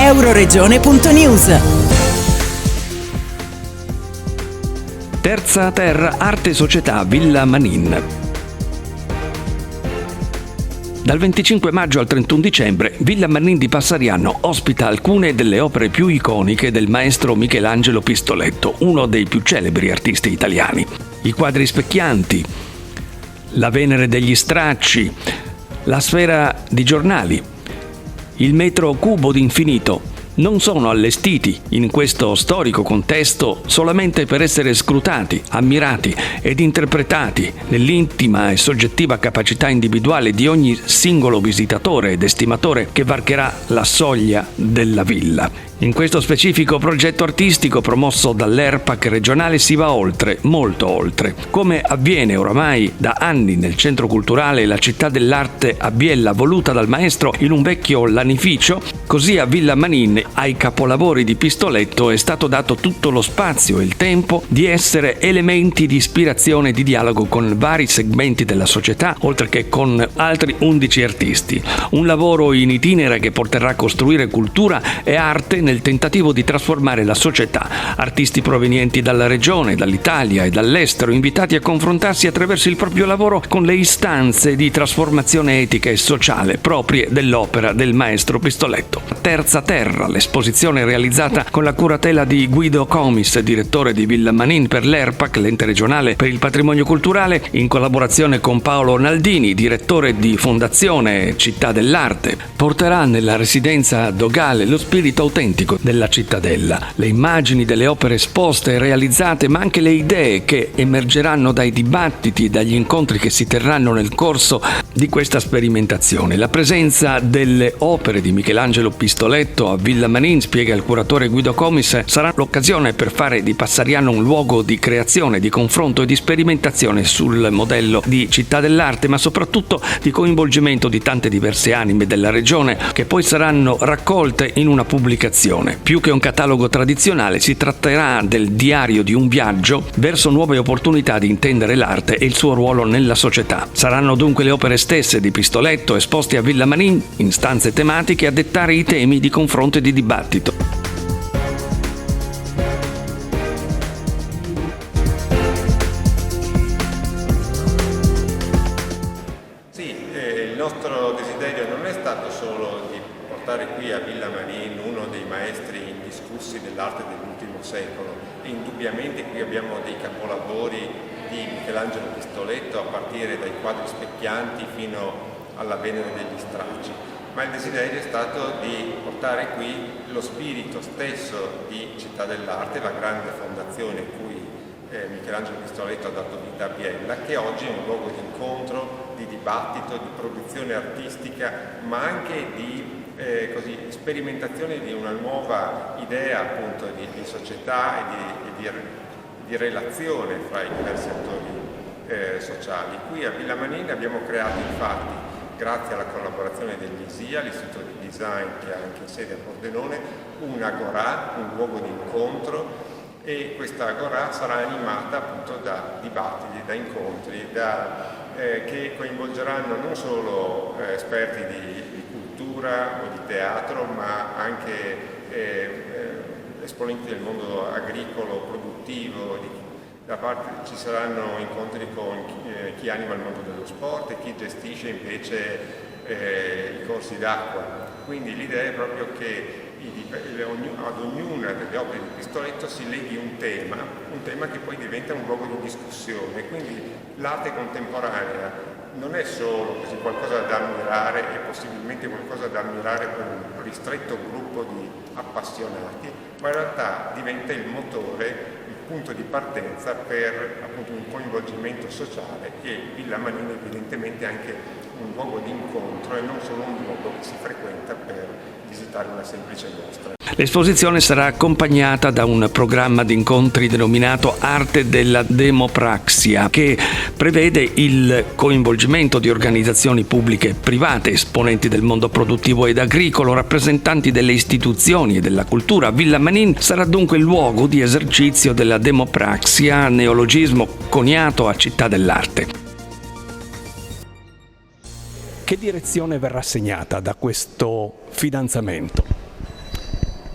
Euroregione.news. Terza Terra Arte Società Villa Manin. Dal 25 maggio al 31 dicembre, Villa Manin di Passariano ospita alcune delle opere più iconiche del maestro Michelangelo Pistoletto, uno dei più celebri artisti italiani. I quadri specchianti, la Venere degli stracci, la sfera di giornali, il metro cubo d'infinito non sono allestiti in questo storico contesto solamente per essere scrutati, ammirati ed interpretati nell'intima e soggettiva capacità individuale di ogni singolo visitatore ed estimatore che varcherà la soglia della villa. In questo specifico progetto artistico promosso dall'ERPAC regionale si va oltre, molto oltre. Come avviene oramai da anni nel centro culturale La Città dell'Arte a Biella, voluta dal maestro in un vecchio lanificio, così a Villa Manin ai capolavori di Pistoletto è stato dato tutto lo spazio e il tempo di essere elementi di ispirazione e di dialogo con vari segmenti della società, oltre che con altri 11 artisti. Un lavoro in itinere che porterà a costruire cultura e arte nel tentativo di trasformare la società. Artisti provenienti dalla regione, dall'Italia e dall'estero, invitati a confrontarsi attraverso il proprio lavoro con le istanze di trasformazione etica e sociale proprie dell'opera del maestro Pistoletto. Terza Terra, l'esposizione realizzata con la curatela di Guido Comis, direttore di Villa Manin per l'ERPAC, l'ente regionale per il patrimonio culturale, in collaborazione con Paolo Naldini, direttore di Fondazione Città dell'Arte, porterà nella residenza dogale lo spirito autentico della cittadella, le immagini delle opere esposte e realizzate, ma anche le idee che emergeranno dai dibattiti e dagli incontri che si terranno nel corso di questa sperimentazione. La presenza delle opere di Michelangelo Pistoletto a Villa Manin, spiega il curatore Guido Comis, sarà l'occasione per fare di Passariano un luogo di creazione, di confronto e di sperimentazione sul modello di Città dell'Arte, ma soprattutto di coinvolgimento di tante diverse anime della regione che poi saranno raccolte in una pubblicazione. Più che un catalogo tradizionale, si tratterà del diario di un viaggio verso nuove opportunità di intendere l'arte e il suo ruolo nella società. Saranno dunque le opere stesse di Pistoletto esposte a Villa Manin in stanze tematiche a dettare i temi di confronto e di dibattito. Il nostro desiderio non è stato solo di portare qui a Villa Manin uno dei maestri indiscussi dell'arte dell'ultimo secolo. Indubbiamente qui abbiamo dei capolavori di Michelangelo Pistoletto, a partire dai quadri specchianti fino alla Venere degli stracci, ma il desiderio è stato di portare qui lo spirito stesso di Città dell'Arte, la grande fondazione cui Michelangelo Pistoletto ha dato vita a Biella, che oggi è un luogo di incontro, di dibattito, di produzione artistica, ma anche di sperimentazione di una nuova idea appunto di società e di relazione fra i diversi attori sociali. Qui a Villa Manin abbiamo creato infatti, grazie alla collaborazione dell'ISIA, l'Istituto di Design che ha anche sede a Pordenone, un agorà, un luogo di incontro, e questa agorà sarà animata appunto da dibattiti, da incontri, che coinvolgeranno non solo esperti di cultura o di teatro, ma anche esponenti del mondo agricolo, produttivo. Da parte ci saranno incontri con chi anima il mondo dello sport e chi gestisce invece i corsi d'acqua. Quindi l'idea è proprio che ad ognuna delle opere di Pistoletto si leghi un tema che poi diventa un luogo di discussione. Quindi l'arte contemporanea non è solo così qualcosa da ammirare e possibilmente qualcosa da ammirare per un ristretto gruppo di appassionati, ma in realtà diventa il motore, il punto di partenza per appunto un coinvolgimento sociale, e Villa Manin evidentemente è anche un luogo di incontro e non solo un luogo che si frequenta per visitare una semplice mostra. L'esposizione sarà accompagnata da un programma di incontri denominato Arte della Demopraxia, che prevede il coinvolgimento di organizzazioni pubbliche e private, esponenti del mondo produttivo ed agricolo, rappresentanti delle istituzioni e della cultura. Villa Manin sarà dunque il luogo di esercizio della demopraxia, neologismo coniato a Città dell'Arte. Che direzione verrà segnata da questo fidanzamento?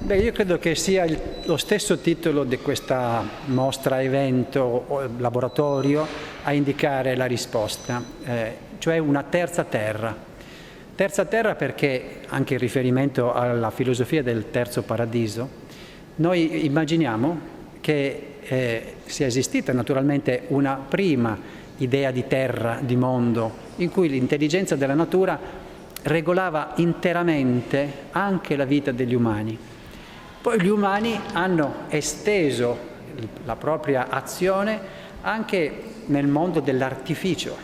Beh, io credo che sia lo stesso titolo di questa mostra, evento o laboratorio a indicare la risposta, cioè una terza terra. Terza terra perché, anche in riferimento alla filosofia del terzo paradiso, noi immaginiamo che sia esistita naturalmente una prima idea di terra, di mondo, in cui l'intelligenza della natura regolava interamente anche la vita degli umani. Poi gli umani hanno esteso la propria azione anche nel mondo dell'artificio,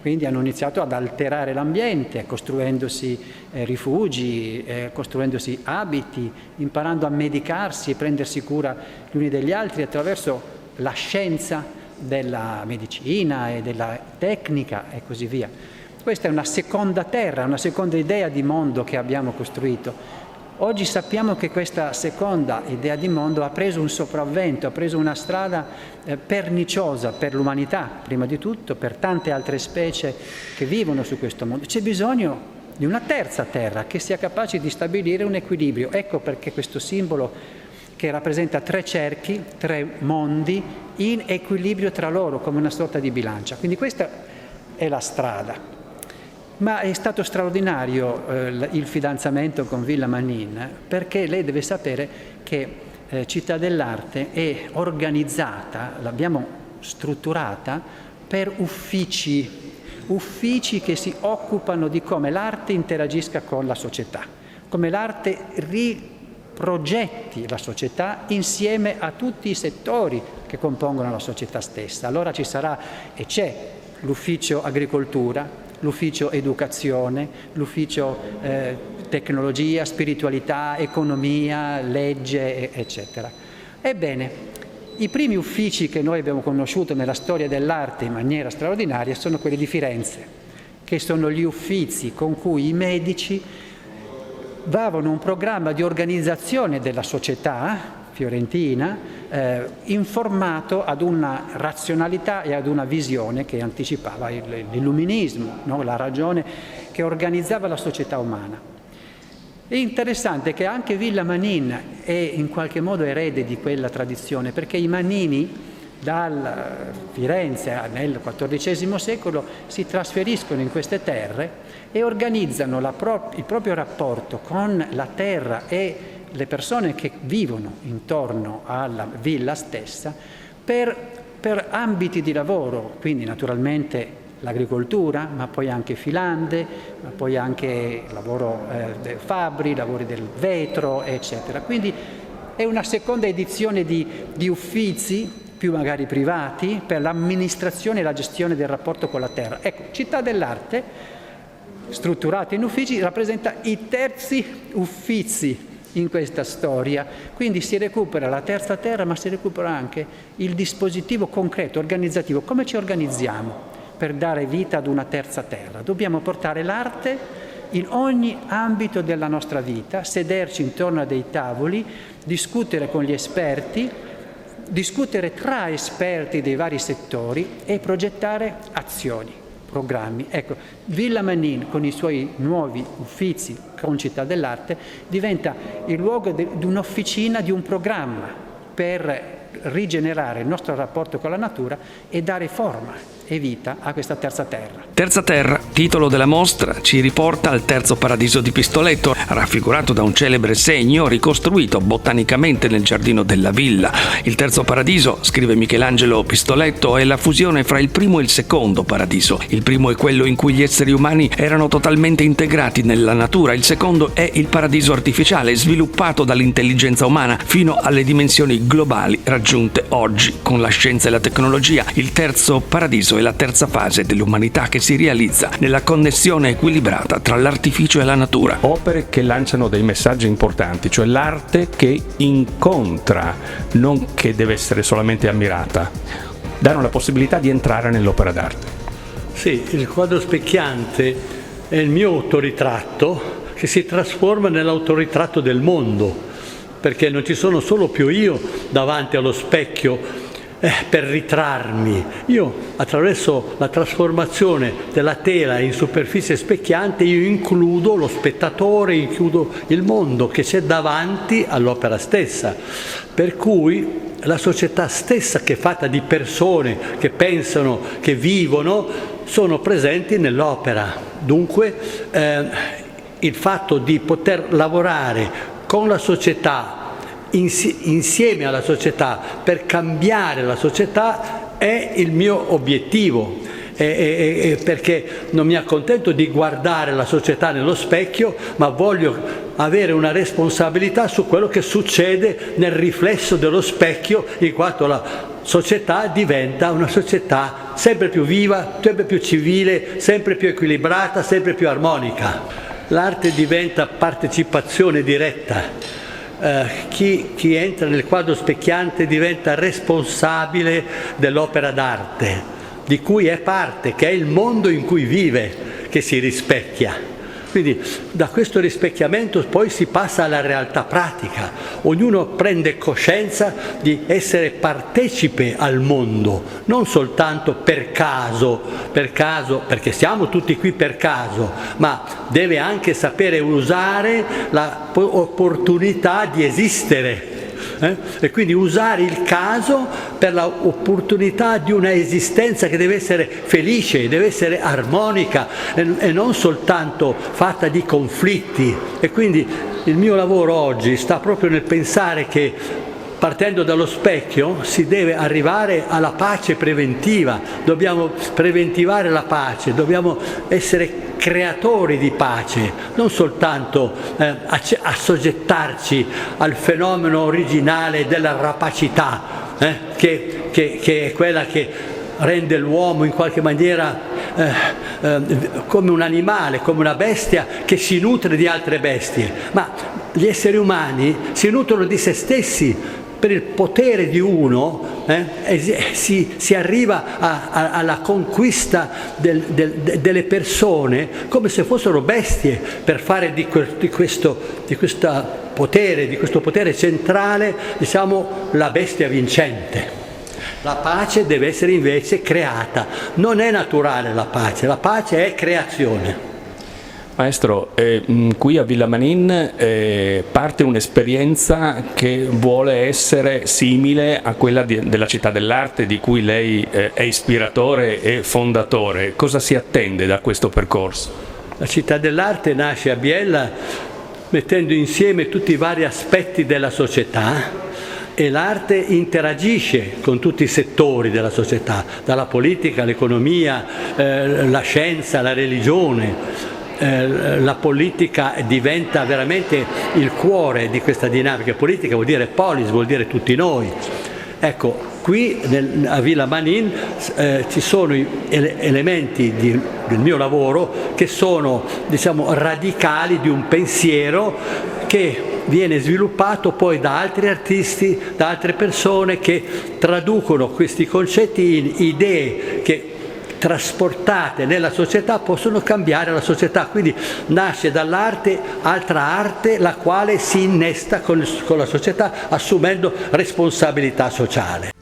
quindi hanno iniziato ad alterare l'ambiente, costruendosi rifugi, costruendosi abiti, imparando a medicarsi e prendersi cura gli uni degli altri attraverso la scienza della medicina e della tecnica e così via. Questa è una seconda terra, una seconda idea di mondo che abbiamo costruito. Oggi sappiamo che questa seconda idea di mondo ha preso un sopravvento, ha preso una strada perniciosa per l'umanità, prima di tutto, per tante altre specie che vivono su questo mondo. C'è bisogno di una terza terra che sia capace di stabilire un equilibrio. Ecco perché questo simbolo che rappresenta 3 cerchi, 3 mondi, in equilibrio tra loro, come una sorta di bilancia. Quindi questa è la strada. Ma è stato straordinario il fidanzamento con Villa Manin, perché lei deve sapere che Città dell'Arte è organizzata, l'abbiamo strutturata per uffici che si occupano di come l'arte interagisca con la società, come l'arte riprogetti la società insieme a tutti i settori che compongono la società stessa. Allora ci sarà e c'è l'ufficio agricoltura, l'ufficio educazione, l'ufficio tecnologia, spiritualità, economia, legge, eccetera. Ebbene, i primi uffici che noi abbiamo conosciuto nella storia dell'arte in maniera straordinaria sono quelli di Firenze, che sono gli uffizi con cui i medici davano un programma di organizzazione della società fiorentina informato ad una razionalità e ad una visione che anticipava l'illuminismo, no? La ragione che organizzava la società umana. È interessante che anche Villa Manin è in qualche modo erede di quella tradizione, perché i Manini dal Firenze nel XIV secolo si trasferiscono in queste terre e organizzano il proprio rapporto con la terra e le persone che vivono intorno alla villa stessa per ambiti di lavoro, quindi naturalmente l'agricoltura, ma poi anche filande, ma poi anche lavoro fabbri, lavori del vetro, eccetera. Quindi è una seconda edizione di uffizi, più magari privati, per l'amministrazione e la gestione del rapporto con la terra. Ecco, Città dell'Arte, strutturata in uffici, rappresenta i terzi uffizi in questa storia, quindi si recupera la terza terra, ma si recupera anche il dispositivo concreto, organizzativo. Come ci organizziamo per dare vita ad una terza terra? Dobbiamo portare l'arte in ogni ambito della nostra vita, sederci intorno a dei tavoli, discutere con gli esperti, discutere tra esperti dei vari settori e progettare azioni, programmi. Ecco, Villa Manin con i suoi nuovi uffizi con Città dell'Arte diventa il luogo di un'officina, di un programma per rigenerare il nostro rapporto con la natura e dare forma e vita a questa terza terra. Terza terra, titolo della mostra, ci riporta al terzo paradiso di Pistoletto, raffigurato da un celebre segno ricostruito botanicamente nel giardino della villa. Il terzo paradiso, scrive Michelangelo Pistoletto, è la fusione fra il primo e il secondo paradiso. Il primo è quello in cui gli esseri umani erano totalmente integrati nella natura, il secondo è il paradiso artificiale, sviluppato dall'intelligenza umana fino alle dimensioni globali raggiunte oggi con la scienza e la tecnologia. Il terzo paradiso è la terza fase dell'umanità che si realizza nella connessione equilibrata tra l'artificio e la natura. Opere che lanciano dei messaggi importanti, cioè l'arte che incontra, non che deve essere solamente ammirata, danno la possibilità di entrare nell'opera d'arte. Sì, il quadro specchiante è il mio autoritratto che si trasforma nell'autoritratto del mondo, perché non ci sono solo più io davanti allo specchio per ritrarmi. Io, attraverso la trasformazione della tela in superficie specchiante, io includo lo spettatore, includo il mondo che c'è davanti all'opera stessa. Per cui la società stessa, che è fatta di persone che pensano, che vivono, sono presenti nell'opera. Dunque il fatto di poter lavorare con la società, insieme alla società, per cambiare la società è il mio obiettivo, perché non mi accontento di guardare la società nello specchio, ma voglio avere una responsabilità su quello che succede nel riflesso dello specchio, in quanto la società diventa una società sempre più viva, sempre più civile, sempre più equilibrata, sempre più armonica. L'arte diventa partecipazione diretta. Chi entra nel quadro specchiante diventa responsabile dell'opera d'arte, di cui è parte, che è il mondo in cui vive, che si rispecchia. Quindi da questo rispecchiamento poi si passa alla realtà pratica. Ognuno prende coscienza di essere partecipe al mondo, non soltanto per caso, perché siamo tutti qui per caso, ma deve anche sapere usare l'opportunità di esistere. E quindi usare il caso per l'opportunità di una esistenza che deve essere felice, deve essere armonica e non soltanto fatta di conflitti. E quindi il mio lavoro oggi sta proprio nel pensare che, partendo dallo specchio, si deve arrivare alla pace preventiva, dobbiamo preventivare la pace, dobbiamo essere creatori di pace, non soltanto assoggettarci al fenomeno originale della rapacità, che è quella che rende l'uomo in qualche maniera come un animale, come una bestia che si nutre di altre bestie, ma gli esseri umani si nutrono di se stessi. Per il potere di uno si arriva alla conquista delle persone come se fossero bestie, per fare di questo potere centrale, diciamo, la bestia vincente. La pace deve essere invece creata, non è naturale la pace è creazione. Maestro, qui a Villa Manin parte un'esperienza che vuole essere simile a quella della Città dell'Arte, di cui lei è ispiratore e fondatore. Cosa si attende da questo percorso? La Città dell'Arte nasce a Biella mettendo insieme tutti i vari aspetti della società, e l'arte interagisce con tutti i settori della società, dalla politica all'economia, la scienza, la religione. La politica diventa veramente il cuore di questa dinamica. Politica vuol dire polis, vuol dire tutti noi. Ecco, qui a Villa Manin ci sono elementi del mio lavoro che sono, diciamo, radicali di un pensiero che viene sviluppato poi da altri artisti, da altre persone che traducono questi concetti in idee che, trasportate nella società, possono cambiare la società. Quindi nasce dall'arte altra arte, la quale si innesta con la società, assumendo responsabilità sociale.